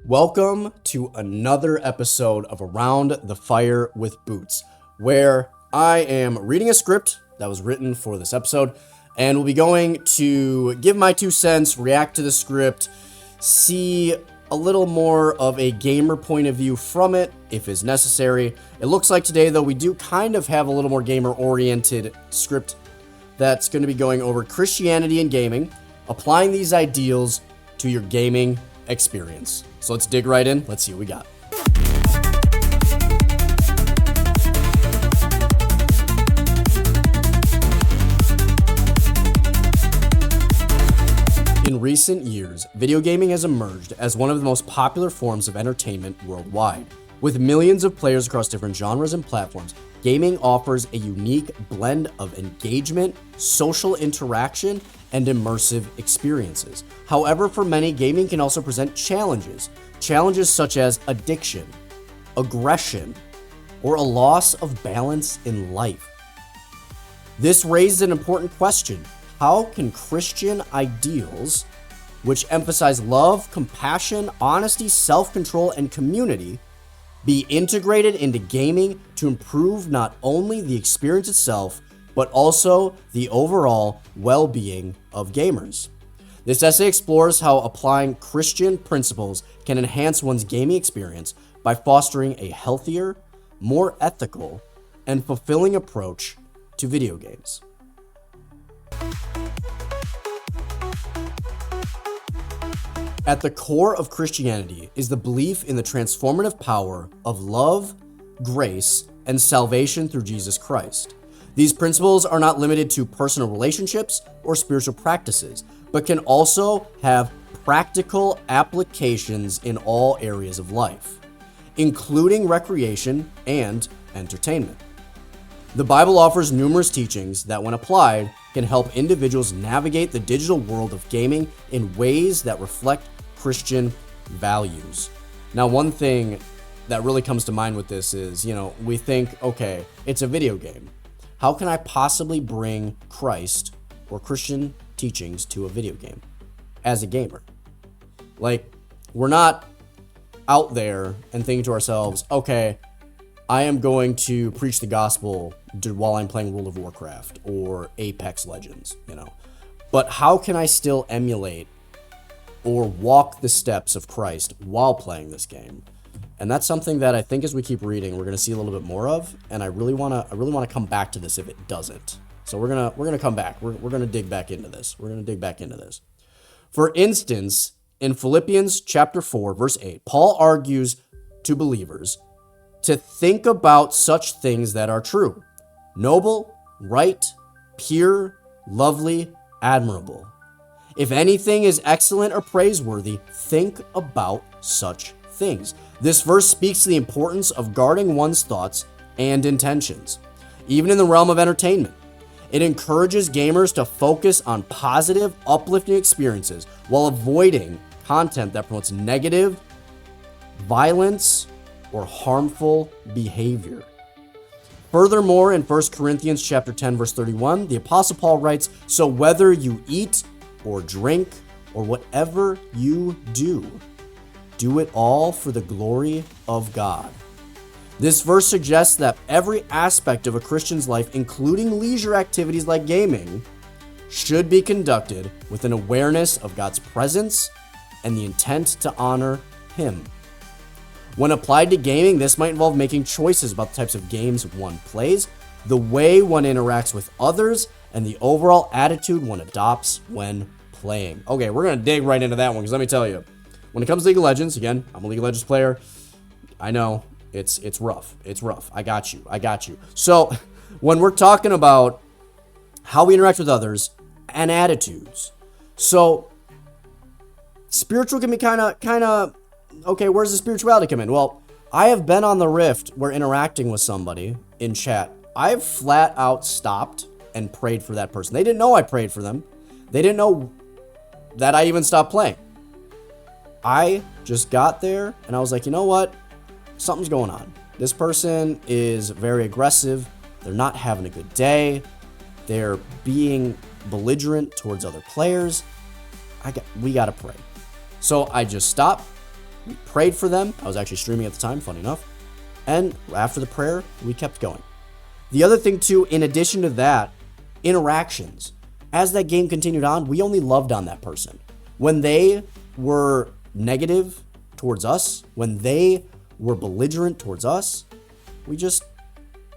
Welcome to another episode of Around the Fire with Boots, where I am reading a script that was written for this episode, and we'll be going to give my 2 cents, react to the script, see a little more of a gamer point of view from it, if is necessary. It looks like today, though, we do kind of have a little more gamer-oriented script that's going to be going over Christianity and gaming, applying these ideals to your gaming experience. So let's dig right in. Let's see what we got. In recent years, video gaming has emerged as one of the most popular forms of entertainment worldwide. With millions of players across different genres and platforms, gaming offers a unique blend of engagement, social interaction, and immersive experiences. However, for many, gaming can also present challenges. Challenges such as addiction, aggression, or a loss of balance in life. This raises an important question. How can Christian ideals, which emphasize love, compassion, honesty, self-control, and community, be integrated into gaming to improve not only the experience itself, but also the overall well-being of gamers? This essay explores how applying Christian principles can enhance one's gaming experience by fostering a healthier, more ethical, and fulfilling approach to video games. At the core of Christianity is the belief in the transformative power of love, grace, and salvation through Jesus Christ. These principles are not limited to personal relationships or spiritual practices, but can also have practical applications in all areas of life, including recreation and entertainment. The Bible offers numerous teachings that, when applied, can help individuals navigate the digital world of gaming in ways that reflect Christian values. Now, one thing that really comes to mind with this is, we think, okay, it's a video game. How can I possibly bring Christ or Christian teachings to a video game as a gamer? Like, we're not out there and thinking to ourselves, okay, I am going to preach the gospel while I'm playing World of Warcraft or Apex Legends, But how can I still emulate or walk the steps of Christ while playing this game? And that's something that I think as we keep reading, we're going to see a little bit more of. And I really want to come back to this if it doesn't. So we're going to come back. We're going to dig back into this. For instance, in Philippians chapter 4, verse 8, Paul argues to believers to think about such things that are true, noble, right, pure, lovely, admirable. If anything is excellent or praiseworthy, think about such things. This verse speaks to the importance of guarding one's thoughts and intentions. Even in the realm of entertainment, it encourages gamers to focus on positive, uplifting experiences while avoiding content that promotes negative, violence, or harmful behavior. Furthermore, in 1 Corinthians chapter 10, verse 31, the Apostle Paul writes, "So whether you eat or drink or whatever you do it all for the glory of God." This verse suggests that every aspect of a Christian's life, including leisure activities like gaming, should be conducted with an awareness of God's presence and the intent to honor Him. When applied to gaming, this might involve making choices about the types of games one plays, the way one interacts with others, and the overall attitude one adopts when playing. Okay, we're going to dig right into that one, because let me tell you, when it comes to League of Legends, again, I'm a League of Legends player. I know it's rough. It's rough. I got you. So when we're talking about how we interact with others and attitudes, so spiritual can be kind of, okay, where's the spirituality come in? Well, I have been on the Rift where interacting with somebody in chat, I've flat out stopped and prayed for that person. They didn't know I prayed for them. They didn't know that I even stopped playing. I just got there and I was like, you know what? Something's going on. This person is very aggressive. They're not having a good day. They're being belligerent towards other players. We gotta pray. So I just stopped, We prayed for them. I was actually streaming at the time, funny enough. And after the prayer, we kept going. The other thing too, in addition to that, interactions. As that game continued on, we only loved on that person. When they were negative towards us, when they were belligerent towards us, we just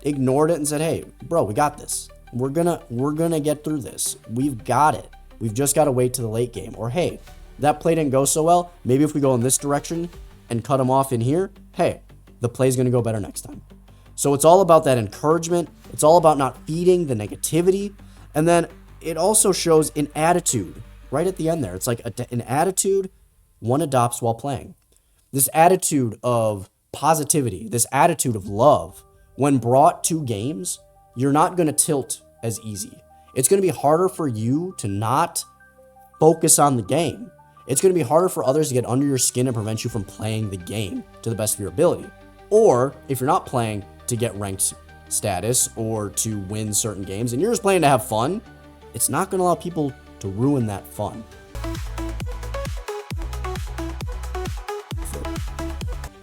ignored it and said, hey, bro, we got this. We're gonna get through this. We've got it. We've just got to wait to the late game. Or, hey, that play didn't go so well. Maybe if we go in this direction and cut them off in here, hey, the play's going to go better next time. So it's all about that encouragement. It's all about not feeding the negativity. And then it also shows an attitude right at the end there. It's like an attitude one adopts while playing. This attitude of positivity, this attitude of love, when brought to games, you're not going to tilt as easy. It's going to be harder for you to not focus on the game. It's going to be harder for others to get under your skin and prevent you from playing the game to the best of your ability. Or if you're not playing to get ranked status or to win certain games and you're just playing to have fun, it's not going to allow people to ruin that fun.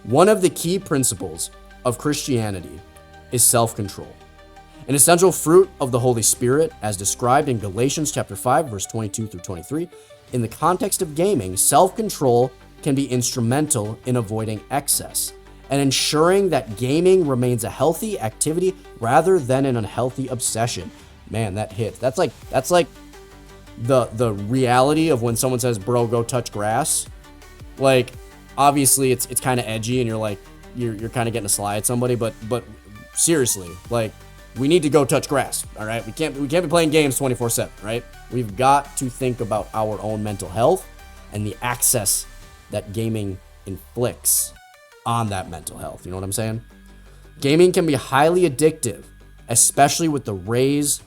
One of the key principles of Christianity is self-control. An essential fruit of the Holy Spirit, as described in Galatians chapter 5, verse 22 through 23, in the context of gaming, self-control can be instrumental in avoiding excess and ensuring that gaming remains a healthy activity rather than an unhealthy obsession. Man, that hit. That's like the reality of when someone says, bro, go touch grass. Like, obviously it's kind of edgy and you're like, you're kind of getting a sly at somebody, but seriously, like, we need to go touch grass, all right? We can't be playing games 24/7, right? We've got to think about our own mental health and the access that gaming inflicts on that mental health. You know what I'm saying? Gaming can be highly addictive, especially with the rise,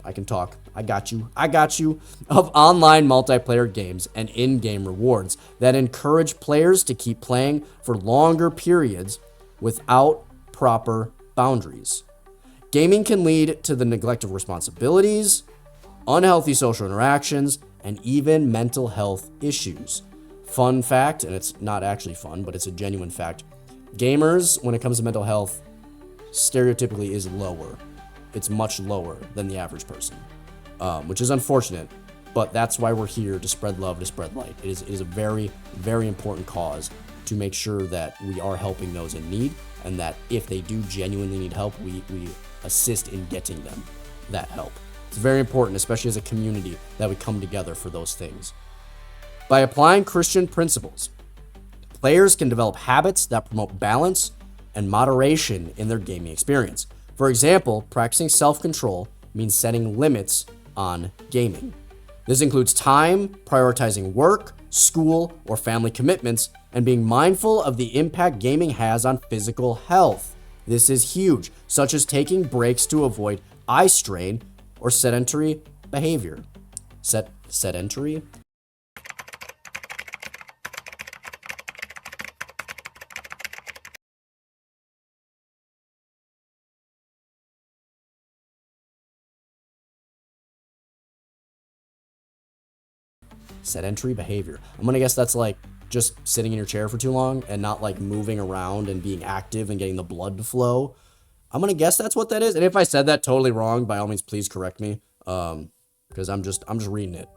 I got you, of online multiplayer games and in-game rewards that encourage players to keep playing for longer periods without proper boundaries. Gaming can lead to the neglect of responsibilities, unhealthy social interactions, and even mental health issues. Fun fact, and it's not actually fun, but it's a genuine fact, gamers, when it comes to mental health, stereotypically is lower. It's much lower than the average person, which is unfortunate, but that's why we're here, to spread love, to spread light. It is a very, very important cause to make sure that we are helping those in need, and that if they do genuinely need help, we assist in getting them that help. It's very important, especially as a community, that we come together for those things. By applying Christian principles, players can develop habits that promote balance and moderation in their gaming experience. For example, practicing self-control means setting limits on gaming. This includes time, prioritizing work, school, or family commitments, and being mindful of the impact gaming has on physical health. This is huge, such as taking breaks to avoid eye strain or sedentary behavior. Sedentary? Sedentary behavior. I'm gonna guess that's like just sitting in your chair for too long and not like moving around and being active and getting the blood to flow. I'm gonna guess that's what that is. And if I said that totally wrong, by all means, please correct me. Because I'm just reading it.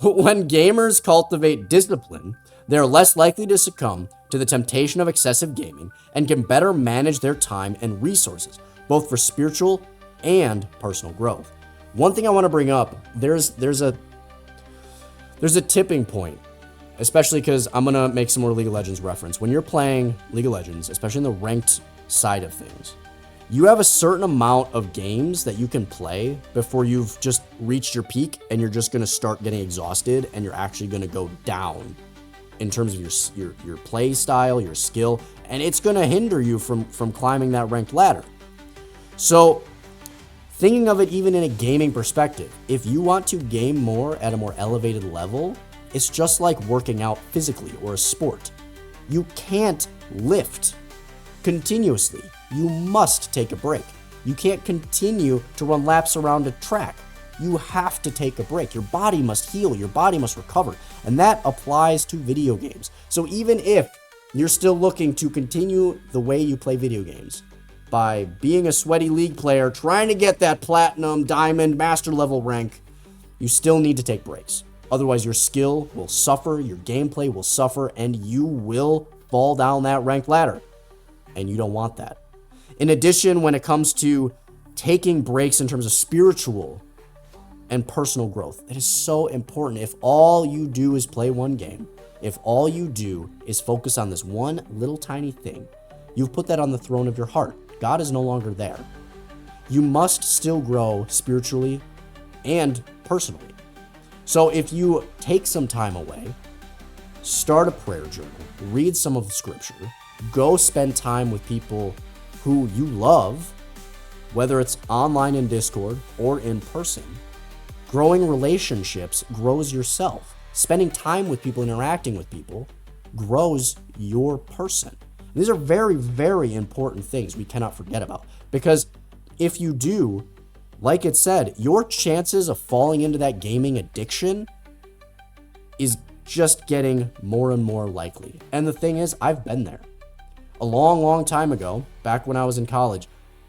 When gamers cultivate discipline, they're less likely to succumb to the temptation of excessive gaming and can better manage their time and resources, both for spiritual and personal growth. One thing I want to bring up, there's a tipping point, especially because I'm going to make some more League of Legends reference. When you're playing League of Legends, especially in the ranked side of things, you have a certain amount of games that you can play before you've just reached your peak and you're just going to start getting exhausted and you're actually going to go down in terms of your play style, your skill, and it's going to hinder you from climbing that ranked ladder. So thinking of it even in a gaming perspective, if you want to game more at a more elevated level, it's just like working out physically or a sport. You can't lift continuously. You must take a break. You can't continue to run laps around a track. you have to take a break. Your body must heal, your body must recover, and that applies to video games. So even if you're still looking to continue the way you play video games by being a sweaty league player, trying to get that platinum, diamond, master level rank, you still need to take breaks. Otherwise, your skill will suffer, your gameplay will suffer, and you will fall down that ranked ladder. And you don't want that. In addition, when it comes to taking breaks in terms of spiritual and personal growth, it is so important. If all you do is play one game, if all you do is focus on this one little tiny thing, you've put that on the throne of your heart. God is no longer there. You must still grow spiritually and personally. So if you take some time away, start a prayer journal, read some of the scripture, go spend time with people who you love, whether it's online in Discord or in person. Growing relationships grows yourself. Spending time with people, interacting with people, grows your person. These are very, very important things we cannot forget about. Because if you do, like it said, your chances of falling into that gaming addiction is just getting more and more likely. And the thing is, I've been there. A long, long time ago, back when I was in college,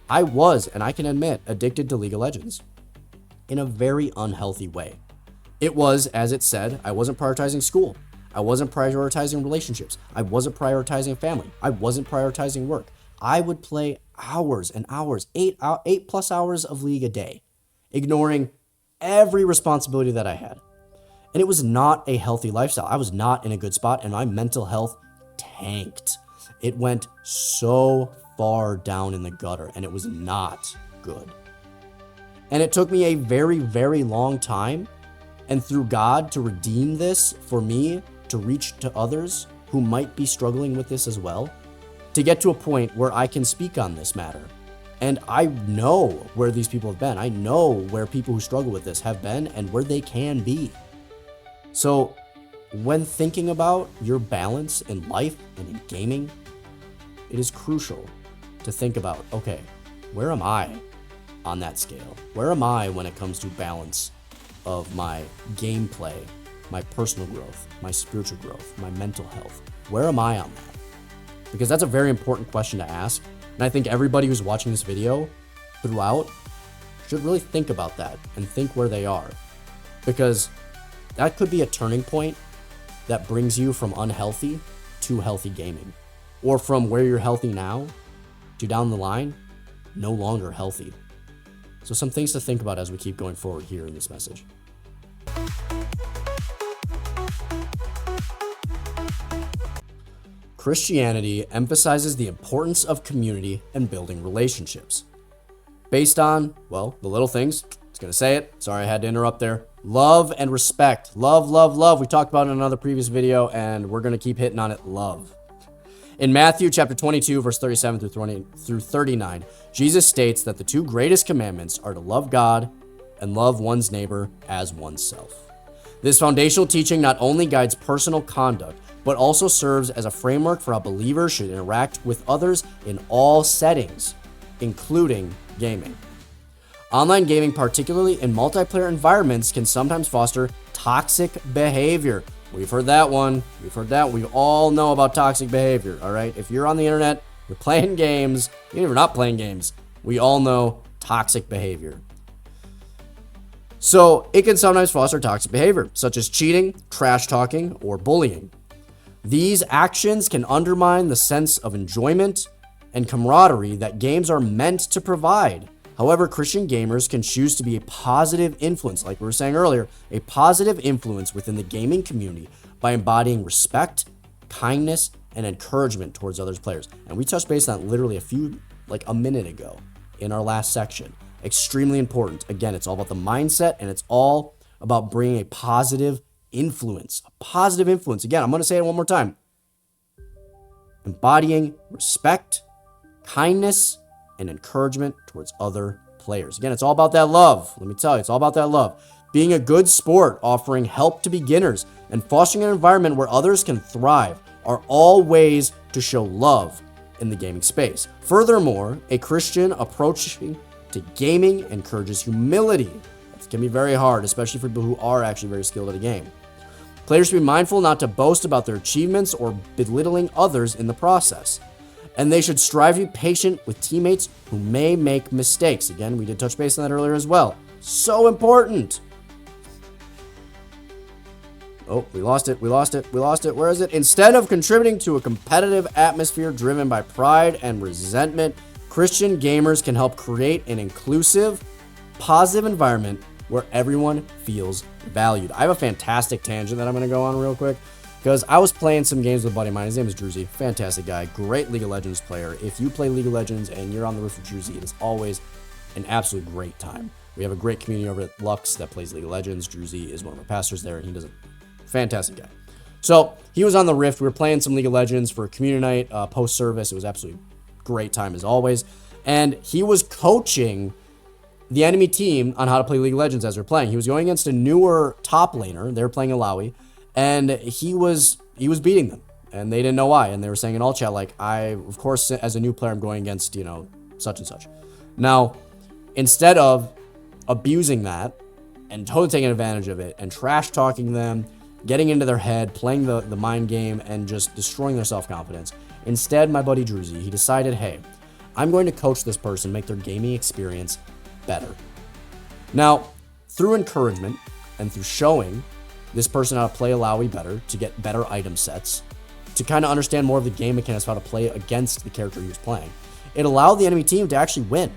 I was, and I can admit, addicted to League of Legends in a very unhealthy way. It was, as it said, I wasn't prioritizing school. I wasn't prioritizing relationships. I wasn't prioritizing family. I wasn't prioritizing work. I would play hours and hours, 8+ hours of League a day, ignoring every responsibility that I had. And it was not a healthy lifestyle. I was not in a good spot, and my mental health tanked. It went so far down in the gutter, and it was not good. And it took me a very, very long time, and through God, to redeem this for me, to reach to others who might be struggling with this as well, to get to a point where I can speak on this matter. And I know where these people have been. I know where people who struggle with this have been and where they can be. So when thinking about your balance in life and in gaming, it is crucial to think about, okay, where am I on that scale? Where am I when it comes to balance of my gameplay, my personal growth, my spiritual growth, my mental health? Where am I on that? Because that's a very important question to ask. And I think everybody who's watching this video throughout should really think about that and think where they are. Because that could be a turning point that brings you from unhealthy to healthy gaming. Or from where you're healthy now to down the line, no longer healthy. So some things to think about as we keep going forward here in this message. Christianity emphasizes the importance of community and building relationships. Based on, well, the little things. I was going to say it. Sorry, I had to interrupt there. Love and respect. Love, love, love. We talked about it in another previous video, and we're going to keep hitting on it. Love. In Matthew chapter 22, verse 37 through 39, Jesus states that the two greatest commandments are to love God and love one's neighbor as oneself. This foundational teaching not only guides personal conduct, but also serves as a framework for how believers should interact with others in all settings, including gaming. Online gaming, particularly in multiplayer environments, can sometimes foster toxic behavior. We've heard that one. We've heard that. We all know about toxic behavior, all right? If you're on the internet, you're playing games, even if you're not playing games, we all know toxic behavior. So it can sometimes foster toxic behavior, such as cheating, trash talking, or bullying. These actions can undermine the sense of enjoyment and camaraderie that games are meant to provide. However, Christian gamers can choose to be a positive influence, like we were saying earlier, a positive influence within the gaming community by embodying respect, kindness, and encouragement towards other players. And we touched base on that literally a minute ago in our last section. Extremely important. Again, it's all about the mindset, and it's all about bringing a positive influence. A positive influence. Again, I'm going to say it one more time. Embodying respect, kindness, and encouragement towards other players. Again, it's all about that love. Let me tell you, it's all about that love. Being a good sport, offering help to beginners, and fostering an environment where others can thrive are all ways to show love in the gaming space. Furthermore, a Christian approaching to gaming encourages humility. That's It can be very hard, especially for people who are actually very skilled at a game. Players should be mindful not to boast about their achievements or belittling others in the process. And they should strive to be patient with teammates who may make mistakes. Again, we did touch base on that earlier as well. So important. Oh, we lost it. Where is it? Instead of contributing to a competitive atmosphere driven by pride and resentment, Christian gamers can help create an inclusive, positive environment where everyone feels valued. I have a fantastic tangent that I'm going to go on real quick because I was playing some games with a buddy of mine. His name is Druzy. Fantastic guy. Great League of Legends player. If you play League of Legends and you're on the roof with Druzy, it is always an absolute great time. We have a great community over at Lux that plays League of Legends. Druzy is one of our pastors there, and he does a fantastic guy. So he was on the Rift. We were playing some League of Legends for a community night post-service. It was absolutely great time as always. And he was coaching the enemy team on how to play League of Legends as they're playing. He was going against a newer top laner. They were playing Alawi, and he was beating them, and they didn't know why. And they were saying in all chat, like, of course, as a new player, I'm going against, such and such. Now, instead of abusing that and totally taking advantage of it and trash talking them, getting into their head, playing the mind game, and just destroying their self-confidence, instead, my buddy Druzy, he decided, hey, I'm going to coach this person, make their gaming experience better. Now, through encouragement and through showing this person how to play Alawi better, to get better item sets, to kind of understand more of the game mechanics, how to play against the character he was playing, it allowed the enemy team to actually win.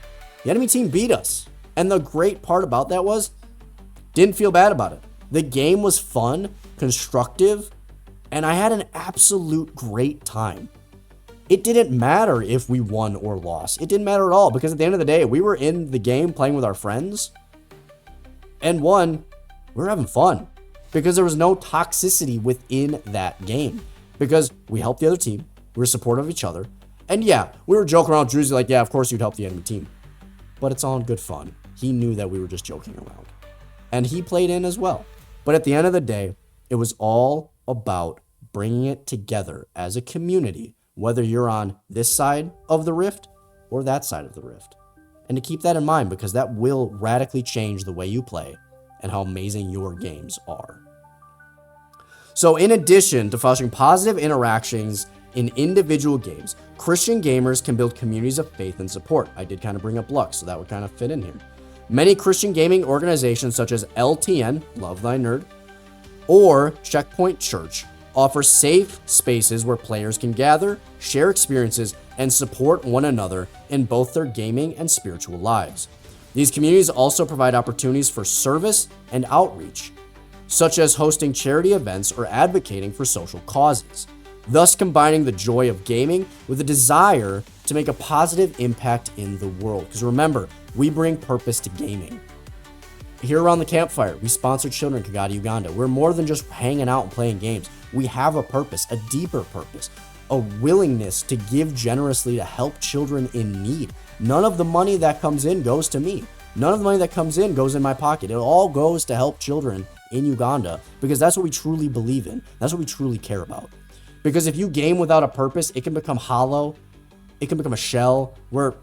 The enemy team beat us. And the great part about that was, didn't feel bad about it. The game was fun, constructive, and I had an absolute great time. It didn't matter if we won or lost. It didn't matter at all, because at the end of the day, we were in the game playing with our friends, and we were having fun because there was no toxicity within that game, because we helped the other team, we were supportive of each other, and yeah, we were joking around with Druzy like, yeah, of course you'd help the enemy team, but it's all in good fun. He knew that we were just joking around, and he played in as well. But at the end of the day, it was all about bringing it together as a community, whether you're on this side of the rift or that side of the rift. And to keep that in mind, because that will radically change the way you play and how amazing your games are. So in addition to fostering positive interactions in individual games, Christian gamers can build communities of faith and support. I did kind of bring up Lux, so that would kind of fit in here. Many Christian gaming organizations such as LTN, Love Thy Nerd, or Checkpoint Church offer safe spaces where players can gather, share experiences, and support one another in both their gaming and spiritual lives. These communities also provide opportunities for service and outreach, such as hosting charity events or advocating for social causes, thus combining the joy of gaming with a desire to make a positive impact in the world. Because remember, we bring purpose to gaming. Here around the campfire, we sponsor children in Kagadi, Uganda. We're more than just hanging out and playing games. We have a purpose, a deeper purpose, a willingness to give generously to help children in need. None of the money that comes in goes to me. None of the money that comes in goes in my pocket. It all goes to help children in Uganda, because that's what we truly believe in. That's what we truly care about. Because if you game without a purpose, it can become hollow. It can become a shell where,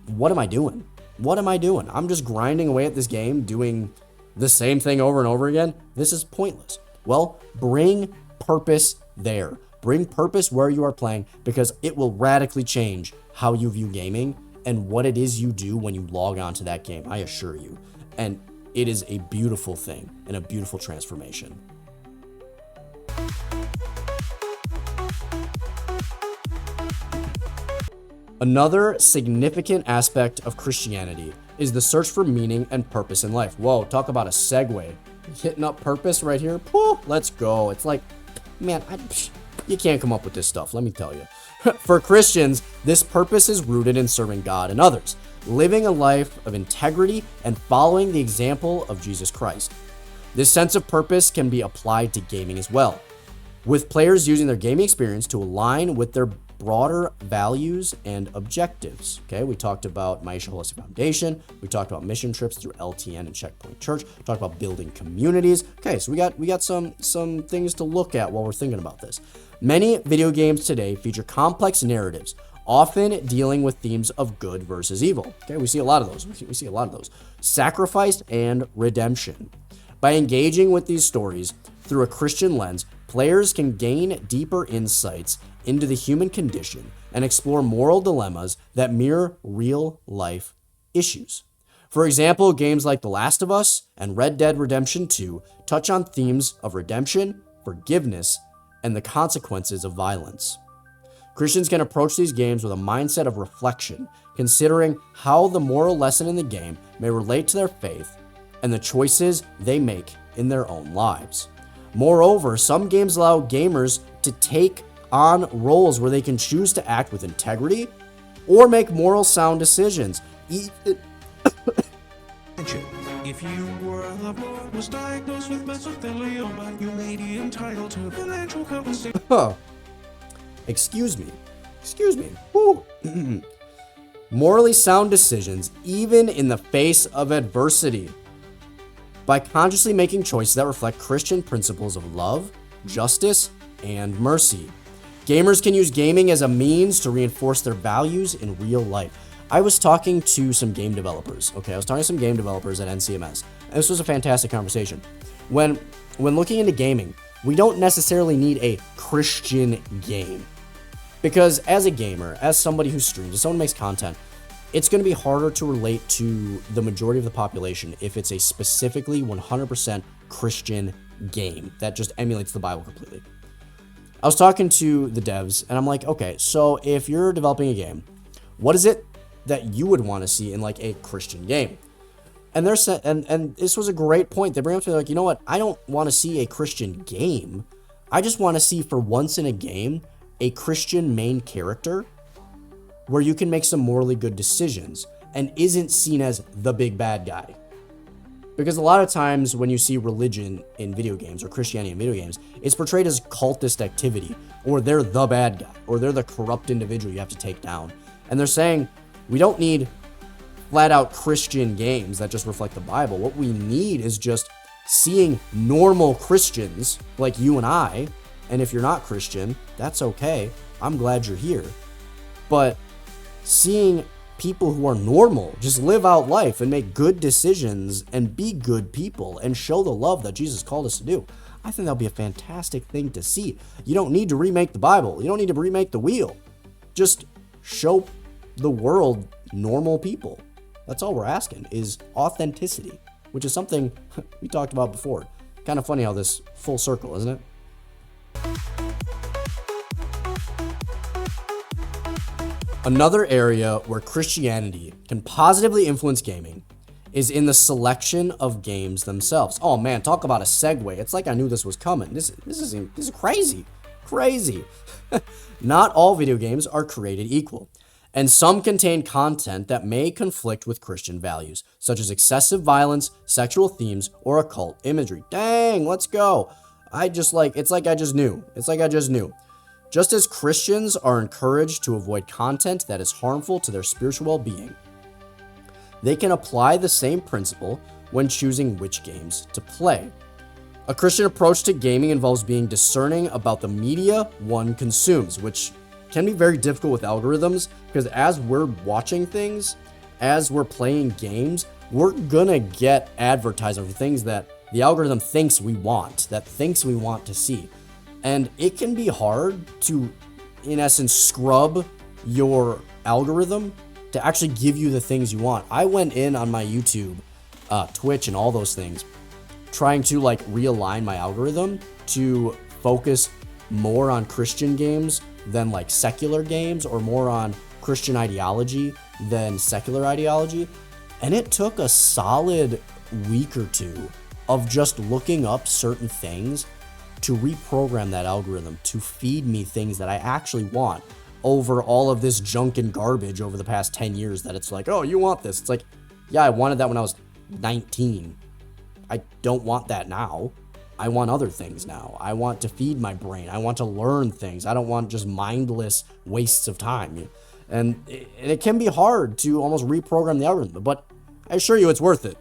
what am I doing? What am I doing? I'm just grinding away at this game, doing the same thing over and over again. This is pointless. Well, bring purpose there. Bring purpose where you are playing, because it will radically change how you view gaming and what it is you do when you log on to that game, I assure you. And it is a beautiful thing and a beautiful transformation. Another significant aspect of Christianity is the search for meaning and purpose in life. Whoa, talk about a segue. Hitting up purpose right here. Woo, let's go. It's like, man, you can't come up with this stuff, let me tell you. For Christians, this purpose is rooted in serving God and others, living a life of integrity and following the example of Jesus Christ. This sense of purpose can be applied to gaming as well, with players using their gaming experience to align with their broader values and objectives. Okay, we talked about Maisha Holistic Foundation. We talked about mission trips through LTN and Checkpoint Church. We talked about building communities. Okay, so we got some things to look at while we're thinking about this. Many video games today feature complex narratives, often dealing with themes of good versus evil. Okay, we see a lot of those. We see a lot of those. Sacrifice and redemption. By engaging with these stories through a Christian lens, players can gain deeper insights into the human condition and explore moral dilemmas that mirror real-life issues. For example, games like The Last of Us and Red Dead Redemption 2 touch on themes of redemption, forgiveness, and the consequences of violence. Christians can approach these games with a mindset of reflection, considering how the moral lesson in the game may relate to their faith and the choices they make in their own lives. Moreover, some games allow gamers to take on roles where they can choose to act with integrity or make moral sound decisions. If you were the boy was diagnosed with mesothelioma, you may be entitled to financial compensation. Excuse me. Woo. Morally sound decisions, even in the face of adversity. By consciously making choices that reflect Christian principles of love, justice, and mercy. Gamers can use gaming as a means to reinforce their values in real life. I was talking to some game developers, at NCMS, and this was a fantastic conversation. When looking into gaming, we don't necessarily need a Christian game. Because as a gamer, as somebody who streams, as someone who makes content, it's going to be harder to relate to the majority of the population if it's a specifically 100% Christian game that just emulates the Bible completely. I was talking to the devs, and I'm like, okay, so if you're developing a game, what is it that you would want to see in like a Christian game? And they're and this was a great point. They bring up to me like, you know what? I don't want to see a Christian game. I just want to see for once in a game a Christian main character where you can make some morally good decisions and isn't seen as the big bad guy. Because a lot of times when you see religion in video games or Christianity in video games, it's portrayed as cultist activity, or they're the bad guy, or they're the corrupt individual you have to take down. And they're saying, we don't need flat out Christian games that just reflect the Bible. What we need is just seeing normal Christians like you and I, and if you're not Christian, that's okay. I'm glad you're here. But seeing people who are normal just live out life and make good decisions and be good people and show the love that Jesus called us to do, I think that'll be a fantastic thing to see. You don't need to remake the Bible. You don't need to remake the wheel. Just show the world normal people. That's all we're asking, is authenticity, which is something we talked about before. Kind of funny how this full circle, isn't it? Another area where Christianity can positively influence gaming is in the selection of games themselves. Oh man, talk about a segue. It's like I knew this was coming. This is crazy. Not all video games are created equal, and some contain content that may conflict with Christian values, such as excessive violence, sexual themes, or occult imagery. Dang, let's go. It's like I just knew. Just as Christians are encouraged to avoid content that is harmful to their spiritual well-being, they can apply the same principle when choosing which games to play. A Christian approach to gaming involves being discerning about the media one consumes, which can be very difficult with algorithms, because as we're watching things, as we're playing games, we're gonna get advertised for things that the algorithm thinks we want to see. And it can be hard to, in essence, scrub your algorithm to actually give you the things you want. I went in on my YouTube, Twitch, and all those things, trying to like realign my algorithm to focus more on Christian games than like secular games, or more on Christian ideology than secular ideology. And it took a solid week or two of just looking up certain things to reprogram that algorithm to feed me things that I actually want, over all of this junk and garbage over the past 10 years that it's like, oh, you want this. It's like, yeah, I wanted that when I was 19. I don't want that now. I want other things now. I want to feed my brain. I want to learn things. I don't want just mindless wastes of time. And it can be hard to almost reprogram the algorithm, but I assure you it's worth it.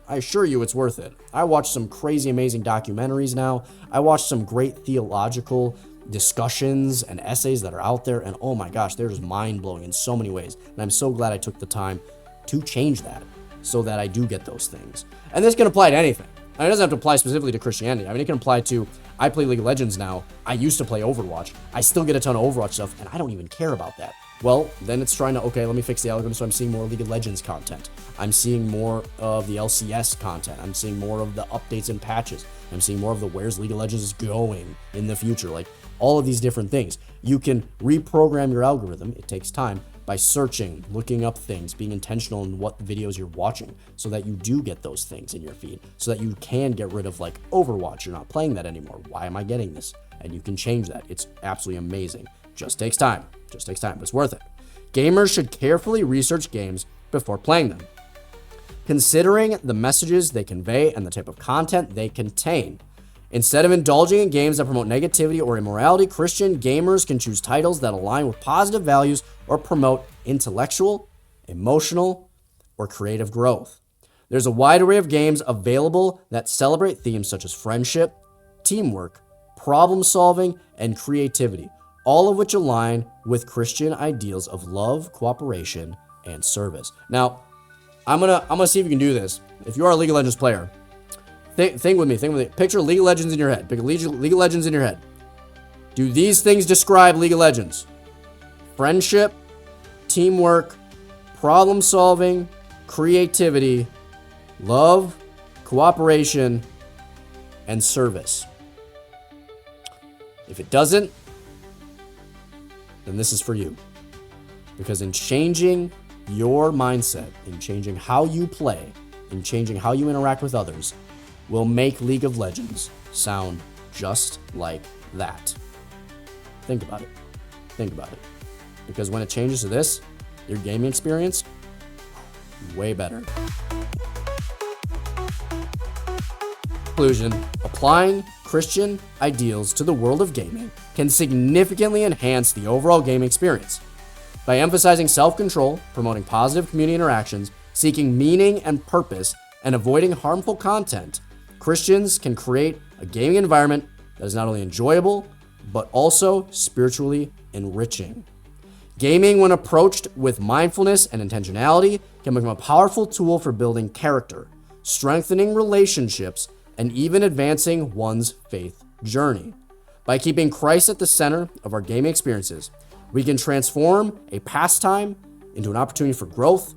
I watch some crazy, amazing documentaries now. I watch some great theological discussions and essays that are out there, and oh my gosh, they're just mind-blowing in so many ways. And I'm so glad I took the time to change that so that I do get those things. And this can apply to anything. And it doesn't have to apply specifically to Christianity. I mean, it can apply to, I play League of Legends now. I used to play Overwatch. I still get a ton of Overwatch stuff, and I don't even care about that. Well, then it's trying to, okay, let me fix the algorithm so I'm seeing more League of Legends content. I'm seeing more of the LCS content. I'm seeing more of the updates and patches. I'm seeing more of the where's League of Legends is going in the future. Like, all of these different things. You can reprogram your algorithm. It takes time by searching, looking up things, being intentional in what videos you're watching so that you do get those things in your feed, so that you can get rid of like Overwatch. You're not playing that anymore. Why am I getting this? And you can change that. It's absolutely amazing. Just takes time. Just takes time, but it's worth it. Gamers should carefully research games before playing them, considering the messages they convey and the type of content they contain. Instead of indulging in games that promote negativity or immorality, Christian gamers can choose titles that align with positive values or promote intellectual, emotional, or creative growth. There's a wide array of games available that celebrate themes such as friendship, teamwork, problem solving, and creativity, all of which align with Christian ideals of love, cooperation, and service. Now, I'm gonna see if you can do this. If you are a League of Legends player, think with me. Picture League of Legends in your head. Pick League of Legends in your head. Do these things describe League of Legends? Friendship, teamwork, problem solving, creativity, love, cooperation, and service. If it doesn't, then this is for you. Because in changing your mindset, in changing how you play, in changing how you interact with others, will make League of Legends sound just like that. Think about it. Think about it. Because when it changes to this, your gaming experience, way better. Conclusion, applying Christian ideals to the world of gaming can significantly enhance the overall game experience. By emphasizing self-control, promoting positive community interactions, seeking meaning and purpose, and avoiding harmful content, Christians can create a gaming environment that is not only enjoyable, but also spiritually enriching. Gaming, when approached with mindfulness and intentionality, can become a powerful tool for building character, strengthening relationships, and even advancing one's faith journey. By keeping Christ at the center of our gaming experiences, we can transform a pastime into an opportunity for growth,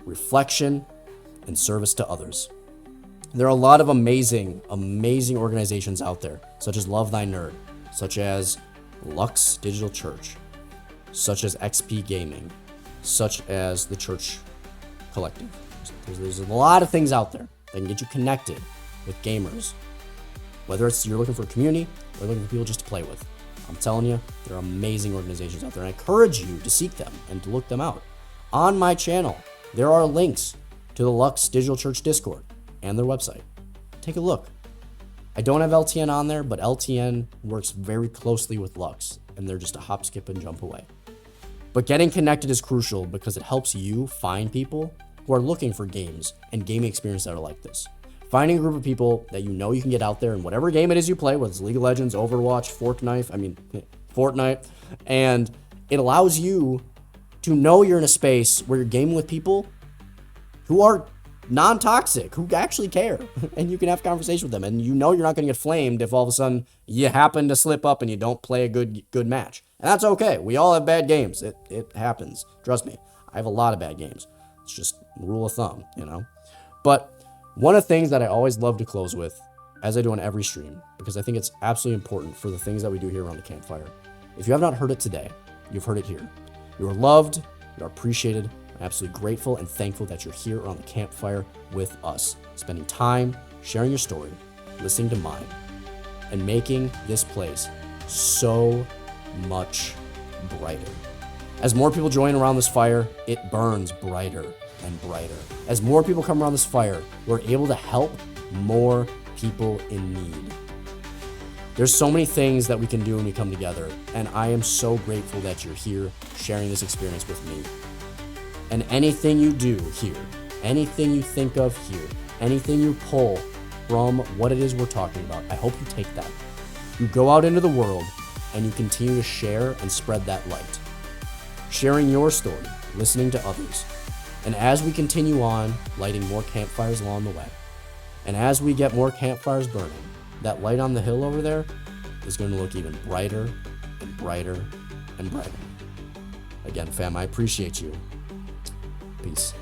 reflection, and service to others. There are a lot of amazing organizations out there, such as Love Thy Nerd, such as Lux Digital Church, such as XP Gaming, such as the Church Collective. There's a lot of things out there that can get you connected with gamers, whether it's you're looking for a community or looking for people just to play with. I'm telling you, there are amazing organizations out there, and I encourage you to seek them and to look them out. On my channel, there are links to the Lux Digital Church Discord and their website. Take a look. I don't have LTN on there, but LTN works very closely with Lux, and they're just a hop, skip, and jump away. But getting connected is crucial because it helps you find people who are looking for games and gaming experiences that are like this. Finding a group of people that you know you can get out there in whatever game it is you play, whether it's League of Legends, Overwatch, Fortnite, and it allows you to know you're in a space where you're gaming with people who are non-toxic, who actually care, and you can have conversation with them, and you know you're not going to get flamed if all of a sudden you happen to slip up and you don't play a good match. And that's okay. We all have bad games. It happens. Trust me. I have a lot of bad games. It's just rule of thumb, you know? But one of the things that I always love to close with, as I do on every stream, because I think it's absolutely important for the things that we do here around the campfire. If you have not heard it today, you've heard it here. You are loved, you are appreciated. I'm absolutely grateful and thankful that you're here around the campfire with us, spending time, sharing your story, listening to mine, and making this place so much brighter. As more people join around this fire, it burns brighter and brighter. As more people come around this fire, we're able to help more people in need. There's so many things that we can do when we come together, and I am so grateful that you're here sharing this experience with me. And anything you do here, anything you think of here, anything you pull from what it is we're talking about, I hope you take that. You go out into the world and you continue to share and spread that light. Sharing your story, listening to others, and as we continue on, lighting more campfires along the way. And as we get more campfires burning, that light on the hill over there is going to look even brighter and brighter and brighter. Again, fam, I appreciate you. Peace.